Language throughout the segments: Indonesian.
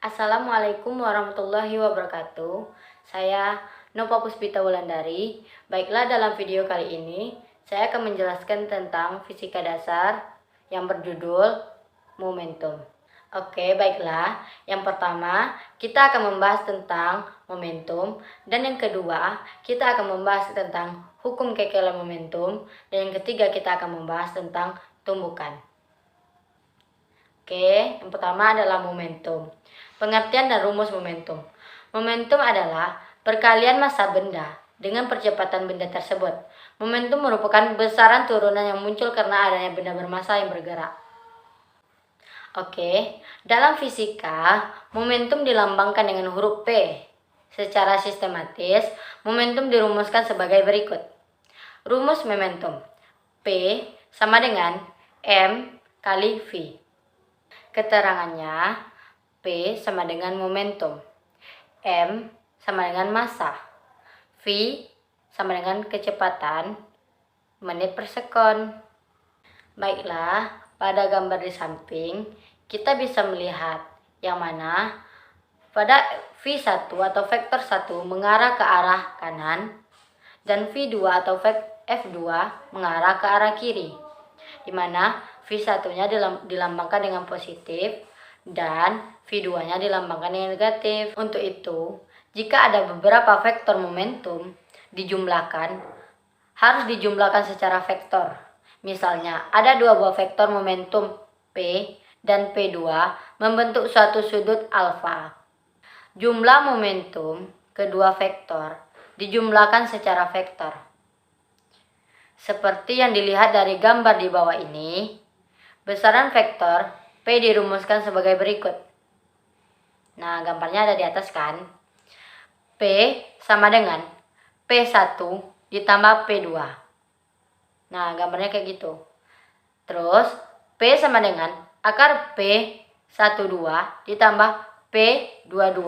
Assalamualaikum warahmatullahi wabarakatuh. Saya Nova Puspita Wulandari. Baiklah, dalam video kali ini saya akan menjelaskan tentang fisika dasar yang berjudul momentum. Oke, baiklah. Yang pertama, kita akan membahas tentang momentum, dan yang kedua, kita akan membahas tentang hukum kekelan momentum, dan yang ketiga, kita akan membahas tentang tumbukan. Oke, yang pertama adalah momentum. Pengertian dan rumus momentum. Momentum adalah perkalian massa benda dengan percepatan benda tersebut. Momentum merupakan besaran turunan yang muncul karena adanya benda bermassa yang bergerak. Oke, dalam fisika, momentum dilambangkan dengan huruf P. Secara sistematis, momentum dirumuskan sebagai berikut. Rumus momentum. P sama dengan M kali V. Keterangannya, P sama dengan momentum, M sama dengan massa, V sama dengan kecepatan menit per sekon. Baiklah, pada gambar di samping kita bisa melihat yang mana pada V1 atau vektor 1 mengarah ke arah kanan dan V2 atau F2 mengarah ke arah kiri, di mana V1-nya dilambangkan dengan positif dan V2-nya dilambangkan dengan negatif. Untuk itu, jika ada beberapa vektor momentum dijumlahkan, harus dijumlahkan secara vektor. Misalnya, ada dua buah vektor momentum P dan P2 membentuk suatu sudut alfa. Jumlah momentum kedua vektor dijumlahkan secara vektor. Seperti yang dilihat dari gambar di bawah ini, besaran vektor P dirumuskan sebagai berikut. Nah, gambarnya ada di atas kan? P sama dengan P1 ditambah P2. Nah, gambarnya kayak gitu. Terus, P sama dengan akar P12 ditambah P22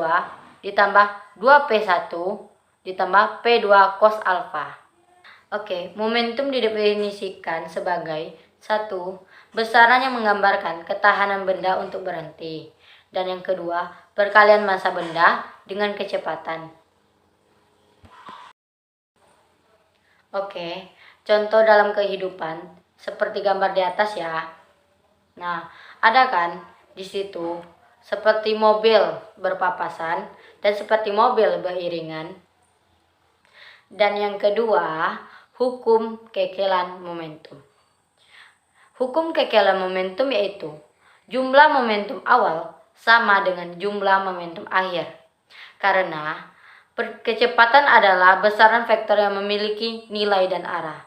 ditambah 2P1 ditambah P2 cos alfa. Oke, momentum didefinisikan sebagai 1. Besaran yang menggambarkan ketahanan benda untuk berhenti. Dan yang kedua, perkalian massa benda dengan kecepatan. Oke, contoh dalam kehidupan seperti gambar di atas ya. Nah, ada kan di situ seperti mobil berpapasan dan seperti mobil beriringan. Dan yang kedua, hukum kekelan momentum. Hukum kekelan momentum yaitu jumlah momentum awal sama dengan jumlah momentum akhir. Karena kecepatan adalah besaran vektor yang memiliki nilai dan arah.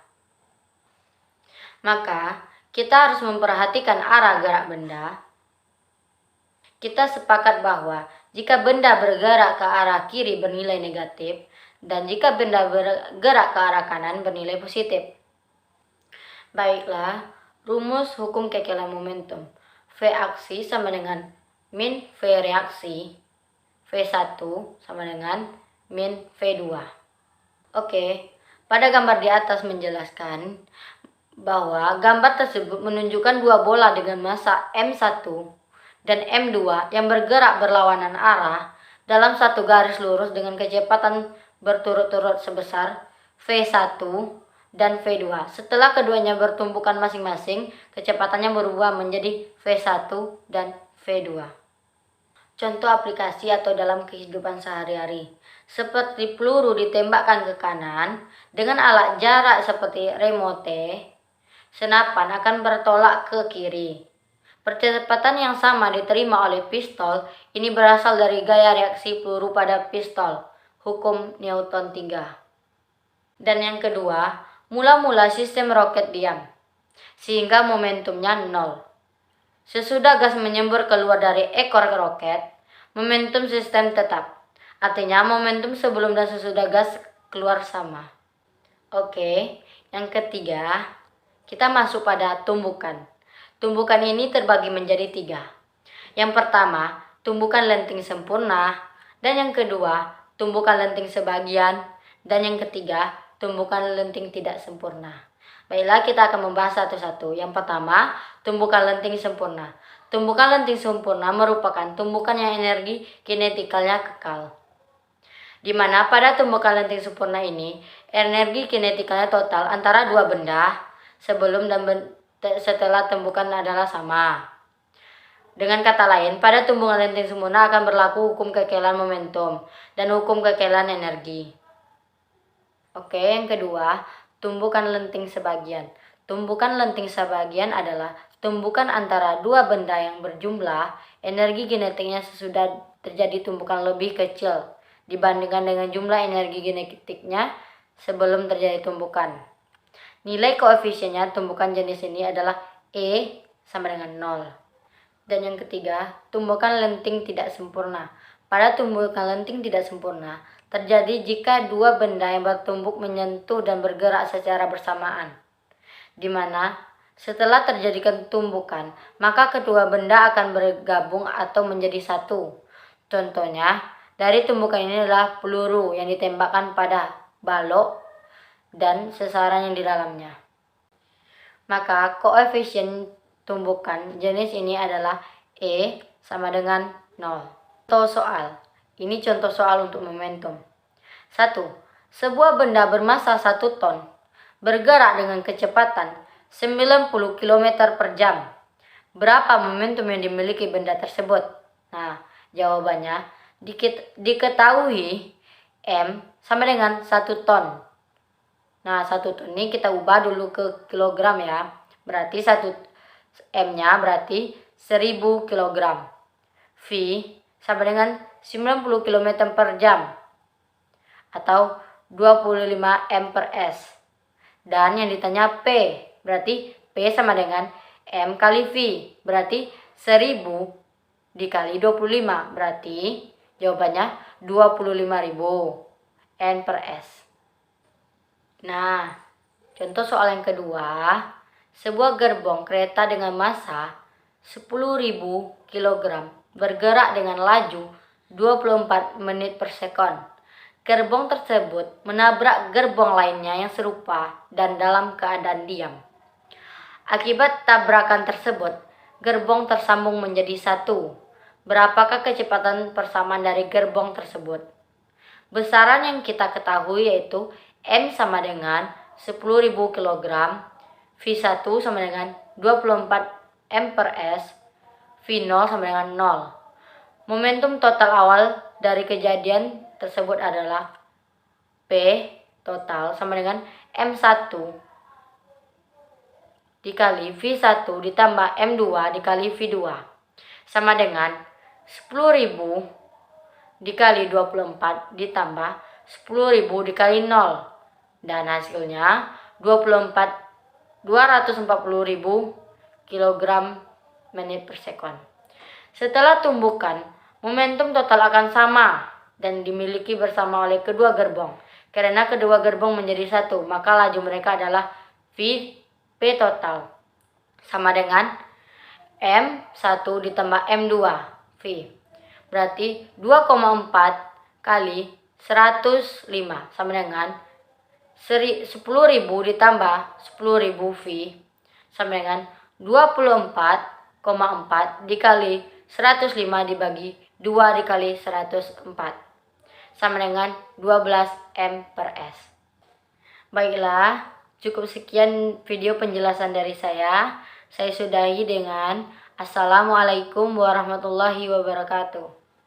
Maka, kita harus memperhatikan arah gerak benda. Kita sepakat bahwa jika benda bergerak ke arah kiri bernilai negatif, dan jika benda bergerak ke arah kanan bernilai positif. Baiklah, rumus hukum kekelan momentum. V aksi sama dengan min V reaksi. V1 sama dengan min V2. Oke, pada gambar di atas menjelaskan bahwa gambar tersebut menunjukkan dua bola dengan massa M1 dan M2 yang bergerak berlawanan arah dalam satu garis lurus dengan kecepatan berturut-turut sebesar V1 dan V2. Setelah keduanya bertumpukan masing-masing, kecepatannya berubah menjadi V1 dan V2. Contoh aplikasi atau dalam kehidupan sehari-hari. Seperti peluru ditembakkan ke kanan, dengan alat jarak seperti remote, senapan akan bertolak ke kiri. Percepatan yang sama diterima oleh pistol, ini berasal dari gaya reaksi peluru pada pistol, hukum Newton 3. Dan yang kedua, mula-mula sistem roket diam, sehingga momentumnya 0. Sesudah gas menyembur keluar dari ekor roket, momentum sistem tetap. Artinya momentum sebelum dan sesudah gas keluar sama. Oke, yang ketiga, kita masuk pada tumbukan. Tumbukan ini terbagi menjadi 3. Yang pertama, tumbukan lenting sempurna. Dan yang kedua, tumbukan lenting sebagian. Dan yang ketiga, tumbukan lenting tidak sempurna. Baiklah, kita akan membahas satu-satu. Yang pertama, tumbukan lenting sempurna. tumbukan lenting sempurna merupakan tumbukan yang energi kinetikalnya kekal. Di mana pada tumbukan lenting sempurna ini, energi kinetikalnya total antara dua benda sebelum dan setelah tumbukan adalah sama. Dengan kata lain, pada tumbukan lenting sempurna akan berlaku hukum kekelan momentum dan hukum kekelan energi. Oke, yang kedua, tumbukan lenting sebagian. Tumbukan lenting sebagian adalah tumbukan antara dua benda yang berjumlah energi genetiknya sesudah terjadi tumbukan lebih kecil dibandingkan dengan jumlah energi genetiknya sebelum terjadi tumbukan. Nilai koefisiennya tumbukan jenis ini adalah E sama dengan 0. Dan yang ketiga, tumbukan lenting tidak sempurna. Pada tumbukan lenting tidak sempurna, terjadi jika dua benda yang bertumbuk menyentuh dan bergerak secara bersamaan. Di mana setelah terjadikan tumbukan, maka kedua benda akan bergabung atau menjadi satu. Contohnya, dari tumbukan ini adalah peluru yang ditembakkan pada balok dan sasaran yang di dalamnya. Maka koefisien tumbukan jenis ini adalah E sama dengan 0. Contoh soal. Ini contoh soal untuk momentum. 1. Sebuah benda bermasa 1 ton bergerak dengan kecepatan 90 km per jam. Berapa momentum yang dimiliki benda tersebut? Nah, jawabannya diketahui M sama dengan 1 ton. Nah, 1 ton ini kita ubah dulu ke kilogram ya. Berarti 1 M-nya berarti 1000 kg. V sama dengan 90 km per jam atau 25 M per S. Dan yang ditanya P, berarti P sama dengan M kali V, berarti 1000 dikali 25, berarti jawabannya 25.000 N per S. Nah, contoh soal yang kedua, sebuah gerbong kereta dengan massa 10.000 kg bergerak dengan laju 24 menit per sekon. Gerbong tersebut menabrak gerbong lainnya yang serupa dan dalam keadaan diam. Akibat tabrakan tersebut, gerbong tersambung menjadi satu. Berapakah kecepatan persamaan dari gerbong tersebut? Besaran yang kita ketahui yaitu M sama dengan 10.000 kg, V1 sama dengan 24 M per S, V0 sama dengan 0. Momentum total awal dari kejadian tersebut adalah P total sama dengan M1 dikali V1 ditambah M2 dikali V2 sama dengan 10.000 dikali 24 ditambah 10.000 dikali 0. Dan hasilnya 240.000 kg menit per sekon. Setelah tumbukan, momentum total akan sama dan dimiliki bersama oleh kedua gerbong. Karena kedua gerbong menjadi satu, maka laju mereka adalah P total sama dengan M1 ditambah M2 V. Berarti 2,4 kali 105 sama dengan 10.000 ditambah 10.000 V sama dengan 24,4 dikali 105 dibagi 2 dikali 104 sama dengan 12 M per S. Baiklah, cukup sekian video penjelasan dari saya. Saya sudahi dengan Assalamualaikum warahmatullahi wabarakatuh.